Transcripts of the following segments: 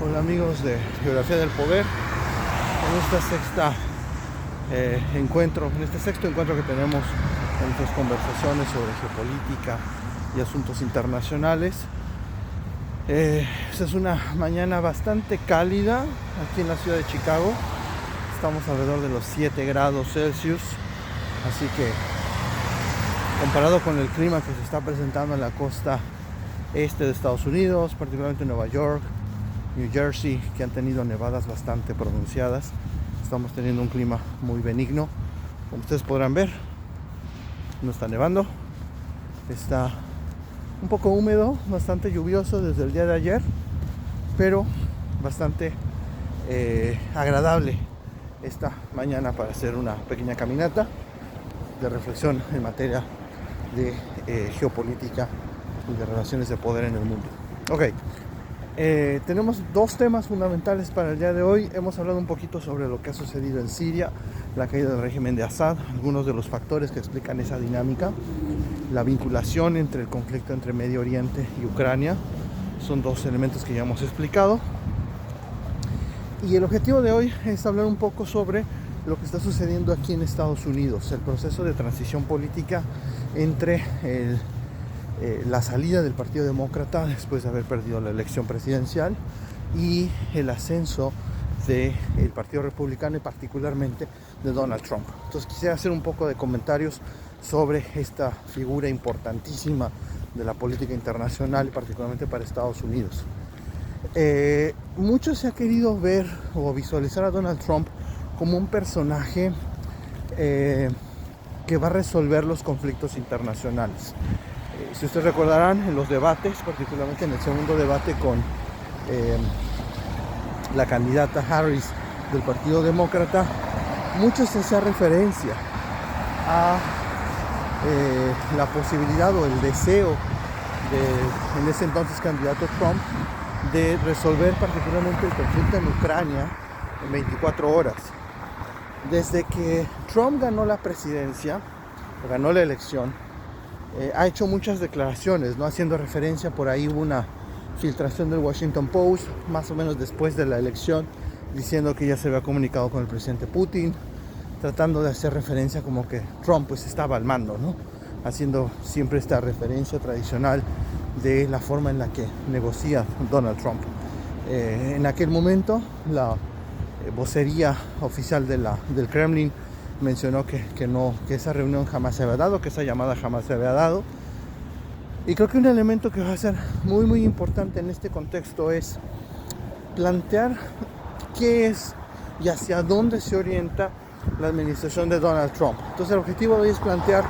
Hola amigos de Geografía del Poder. En este sexto encuentro que tenemos en nuestras conversaciones sobre geopolítica y asuntos internacionales. Esta es una mañana bastante cálida aquí en la ciudad de Chicago. Estamos alrededor de los 7 grados Celsius, así que comparado con el clima que se está presentando en la costa este de Estados Unidos, particularmente Nueva York, New Jersey, que han tenido nevadas bastante pronunciadas, estamos teniendo un clima muy benigno. Como ustedes podrán ver, no está nevando, está un poco húmedo, bastante lluvioso desde el día de ayer, pero bastante agradable esta mañana para hacer una pequeña caminata de reflexión en materia de geopolítica y de relaciones de poder en el mundo. Tenemos dos temas fundamentales para el día de hoy. Hemos hablado un poquito sobre lo que ha sucedido en Siria, la caída del régimen de Assad, algunos de los factores que explican esa dinámica, la vinculación entre el conflicto entre Medio Oriente y Ucrania. Son dos elementos que ya hemos explicado. Y el objetivo de hoy es hablar un poco sobre lo que está sucediendo aquí en Estados Unidos, el proceso de transición política entre la salida del Partido Demócrata después de haber perdido la elección presidencial y el ascenso del Partido Republicano y particularmente de Donald Trump. Entonces quisiera hacer un poco de comentarios sobre esta figura importantísima de la política internacional y particularmente para Estados Unidos. Mucho se ha querido ver o visualizar a Donald Trump como un personaje que va a resolver los conflictos internacionales. Si ustedes recordarán, en los debates, particularmente en el segundo debate con la candidata Harris del Partido Demócrata, mucho se hacía referencia a la posibilidad o el deseo de, en ese entonces candidato Trump, de resolver particularmente el conflicto en Ucrania en 24 horas. Desde que Trump ganó la presidencia, o ganó la elección, ha hecho muchas declaraciones, ¿no? Haciendo referencia, por ahí hubo una filtración del Washington Post, más o menos después de la elección, diciendo que ya se había comunicado con el presidente Putin, tratando de hacer referencia como que Trump pues estaba al mando, ¿no? Haciendo siempre esta referencia tradicional de la forma en la que negocia Donald Trump. En aquel momento, la vocería oficial del Kremlin mencionó que esa reunión jamás se había dado, que esa llamada jamás se había dado. Y creo que un elemento que va a ser muy muy importante en este contexto es plantear qué es y hacia dónde se orienta la administración de Donald Trump. Entonces el objetivo de hoy es plantear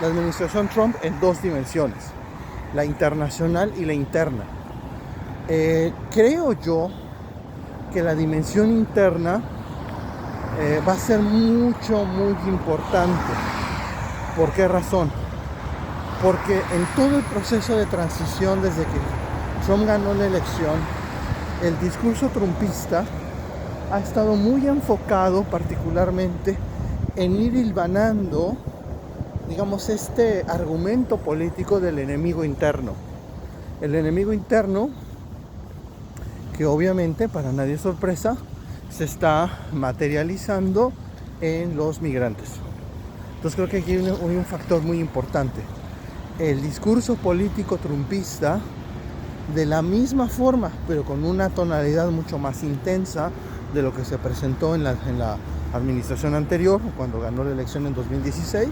la administración Trump en dos dimensiones, la internacional y la interna. Creo yo que la dimensión interna va a ser muy importante. ¿Por qué razón? Porque en todo el proceso de transición, desde que Trump ganó la elección, el discurso trumpista ha estado muy enfocado particularmente en ir hilvanando, digamos, este argumento político del enemigo interno. El enemigo interno, que obviamente para nadie es sorpresa, se está materializando en los migrantes. Entonces creo que aquí hay un factor muy importante. El discurso político trumpista, de la misma forma, pero con una tonalidad mucho más intensa de lo que se presentó en la administración anterior, cuando ganó la elección en 2016,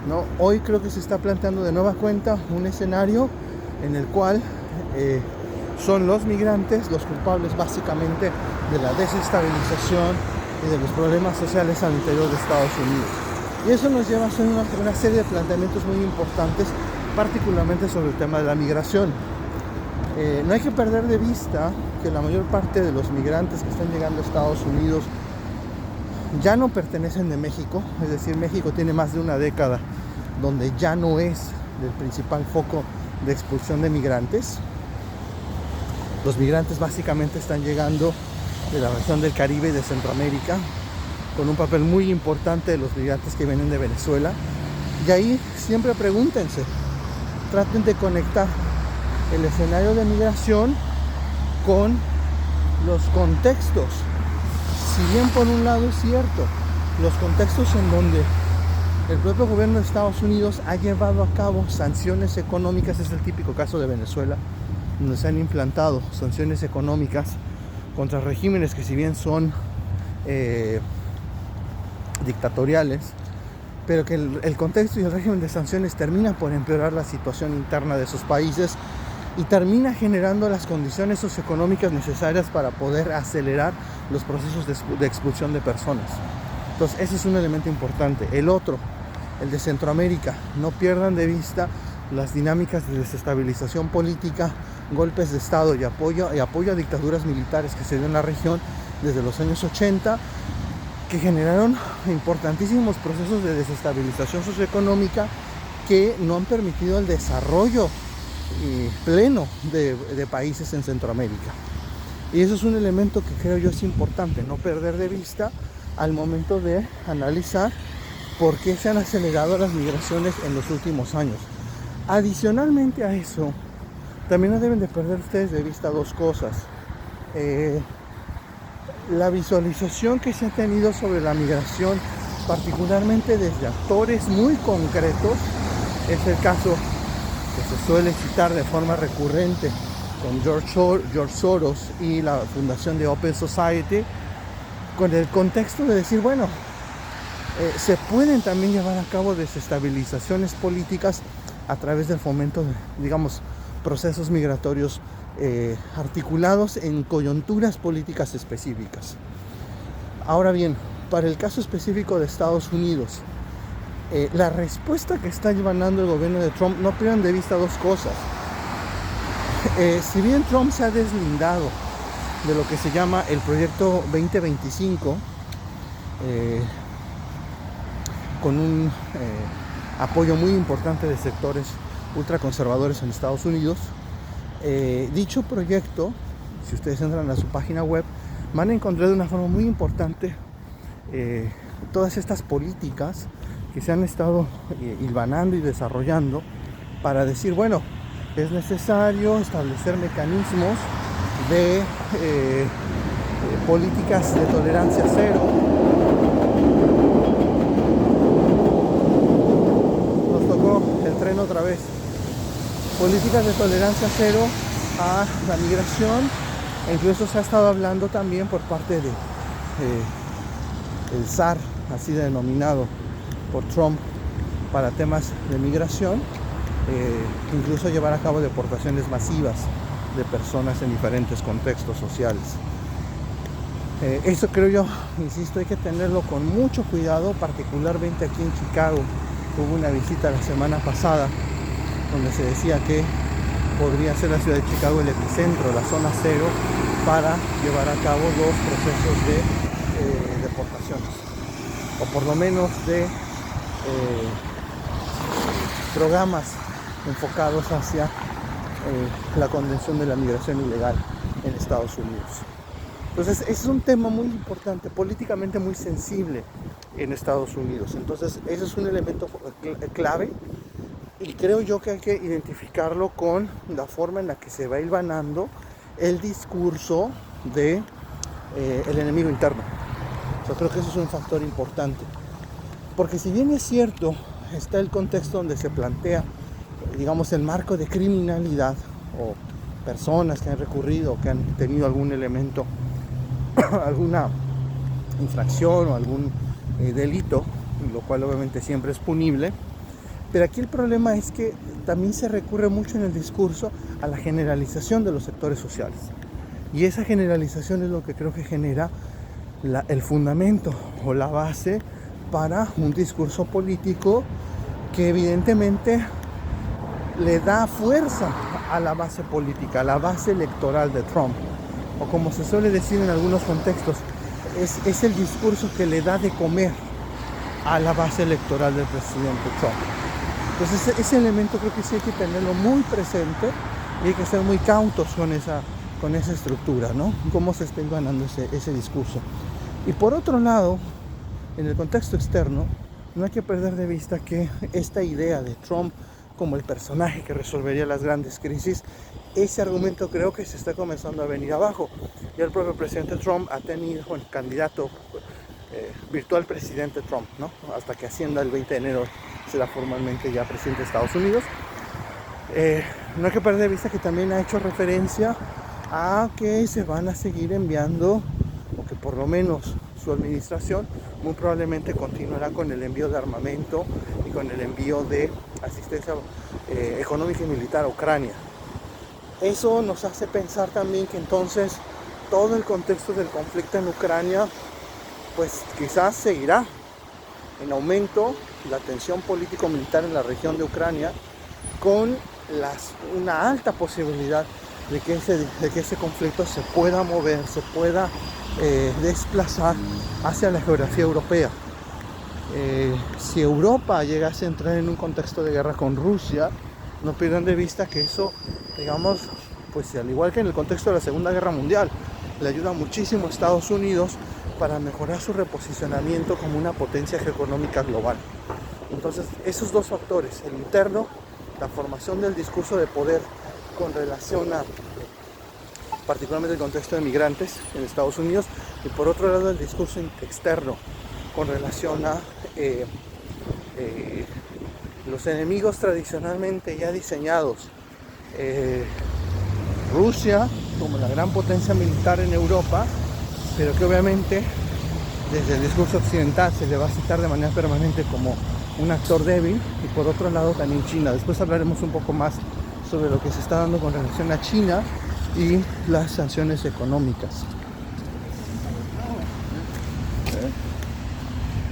¿no? Hoy creo que se está planteando de nueva cuenta un escenario en el cual son los migrantes los culpables básicamente de la desestabilización y de los problemas sociales al interior de Estados Unidos. Y eso nos lleva a hacer una serie de planteamientos muy importantes, particularmente sobre el tema de la migración. No hay que perder de vista que la mayor parte de los migrantes que están llegando a Estados Unidos ya no pertenecen de México, es decir, México tiene más de una década donde ya no es el principal foco de expulsión de migrantes. Los migrantes básicamente están llegando de la región del Caribe y de Centroamérica, con un papel muy importante de los migrantes que vienen de Venezuela. Y ahí siempre pregúntense, traten de conectar el escenario de migración con los contextos, si bien por un lado es cierto, los contextos en donde el propio gobierno de Estados Unidos ha llevado a cabo sanciones económicas, es el típico caso de Venezuela, donde se han implantado sanciones económicas contra regímenes que si bien son dictatoriales, pero que el contexto y el régimen de sanciones termina por empeorar la situación interna de esos países y termina generando las condiciones socioeconómicas necesarias para poder acelerar los procesos de expulsión de personas. Entonces ese es un elemento importante. El otro, el de Centroamérica, no pierdan de vista las dinámicas de desestabilización política, golpes de Estado y apoyo a dictaduras militares que se dio en la región desde los años 80, que generaron importantísimos procesos de desestabilización socioeconómica que no han permitido el desarrollo pleno de países en Centroamérica. Y eso es un elemento que creo yo es importante no perder de vista al momento de analizar por qué se han acelerado las migraciones en los últimos años. Adicionalmente a eso, también no deben de perder ustedes de vista dos cosas. La visualización que se ha tenido sobre la migración, particularmente desde actores muy concretos, es el caso que se suele citar de forma recurrente con George Soros y la fundación de Open Society, con el contexto de decir, bueno, se pueden también llevar a cabo desestabilizaciones políticas a través del fomento de, digamos, procesos migratorios articulados en coyunturas políticas específicas. Ahora bien, para el caso específico de Estados Unidos, la respuesta que está llevando el gobierno de Trump, no pierdan de vista dos cosas. Si bien Trump se ha deslindado de lo que se llama el proyecto 2025, con un apoyo muy importante de sectores ultraconservadores en Estados Unidos, dicho proyecto, si ustedes entran a su página web, van a encontrar de una forma muy importante todas estas políticas que se han estado hilvanando y desarrollando para decir, bueno, es necesario establecer mecanismos de políticas de tolerancia cero. Nos tocó el tren otra vez. Políticas de tolerancia cero a la migración, e incluso se ha estado hablando también por parte de el SAR, así denominado por Trump para temas de migración, incluso llevar a cabo deportaciones masivas de personas en diferentes contextos sociales. Eso creo yo, insisto, hay que tenerlo con mucho cuidado, particularmente aquí en Chicago. Hubo una visita la semana pasada donde se decía que podría ser la ciudad de Chicago el epicentro, la zona cero, para llevar a cabo los procesos de deportaciones, o por lo menos de programas enfocados hacia la contención de la migración ilegal en Estados Unidos. Entonces, ese es un tema muy importante, políticamente muy sensible en Estados Unidos. Entonces, ese es un elemento clave y creo yo que hay que identificarlo con la forma en la que se va hilvanando el discurso de el enemigo interno. Yo creo que eso es un factor importante. Porque si bien es cierto, está el contexto donde se plantea, digamos, el marco de criminalidad o personas que han recurrido o que han tenido algún elemento, alguna infracción o algún delito, lo cual obviamente siempre es punible. Pero aquí el problema es que también se recurre mucho en el discurso a la generalización de los sectores sociales. Y esa generalización es lo que creo que genera el fundamento o la base para un discurso político que evidentemente le da fuerza a la base política, a la base electoral de Trump. O como se suele decir en algunos contextos, es el discurso que le da de comer a la base electoral del presidente Trump. Entonces ese elemento creo que sí hay que tenerlo muy presente y hay que ser muy cautos con esa estructura, ¿no? Cómo se está ganando ese discurso. Y por otro lado, en el contexto externo, no hay que perder de vista que esta idea de Trump como el personaje que resolvería las grandes crisis, ese argumento creo que se está comenzando a venir abajo. Ya el propio presidente Trump ha tenido, bueno, candidato virtual presidente Trump, ¿no? Hasta que ascienda el 20 de enero será formalmente ya presidente de Estados Unidos. No hay que perder de vista que también ha hecho referencia a que se van a seguir enviando, o que por lo menos su administración muy probablemente continuará con el envío de armamento y con el envío de asistencia económica y militar a Ucrania. Eso nos hace pensar también que entonces todo el contexto del conflicto en Ucrania pues quizás seguirá en aumento, la tensión político-militar en la región de Ucrania, con una alta posibilidad de que ese conflicto se pueda mover, se pueda desplazar hacia la geografía europea. Si Europa llegase a entrar en un contexto de guerra con Rusia, no pierdan de vista que eso, digamos, pues al igual que en el contexto de la Segunda Guerra Mundial, le ayuda muchísimo a Estados Unidos para mejorar su reposicionamiento como una potencia geoeconómica global. Entonces, esos dos factores, el interno, la formación del discurso de poder con relación a particularmente el contexto de migrantes en Estados Unidos, y por otro lado el discurso externo con relación a los enemigos tradicionalmente ya diseñados, Rusia como la gran potencia militar en Europa, pero que obviamente desde el discurso occidental se le va a citar de manera permanente como un actor débil, y por otro lado también China. Después hablaremos un poco más sobre lo que se está dando con relación a China y las sanciones económicas.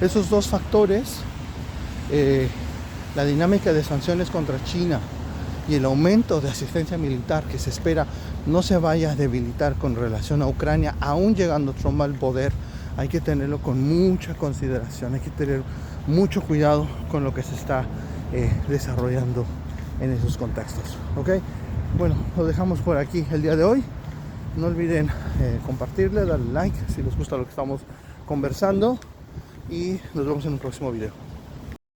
Esos dos factores, la dinámica de sanciones contra China y el aumento de asistencia militar que se espera no se vaya a debilitar con relación a Ucrania, aún llegando Trump al poder, hay que tenerlo con mucha consideración, hay que tener mucho cuidado con lo que se está desarrollando en esos contextos. ¿Ok? Bueno, lo dejamos por aquí el día de hoy. No olviden compartirle, darle like si les gusta lo que estamos conversando, y nos vemos en un próximo video.